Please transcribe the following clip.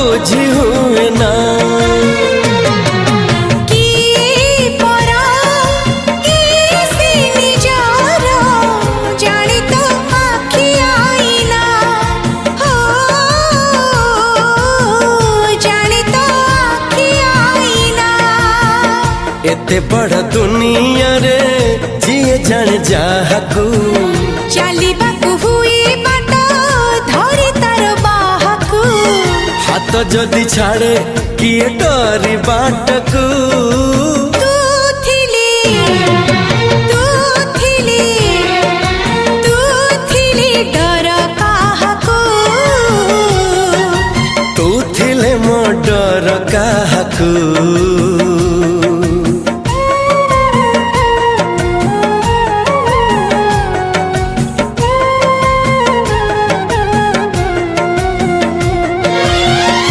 बुझी हुए ना एते बड़ दुनिया रे जिए जान जाहकू चलिबाकू हुई बाट धरी तार बाहकू हाथ जदि छाड़े किए डरी बाटकू तू थिली डर काहकू तू थिले मो डर काहकू।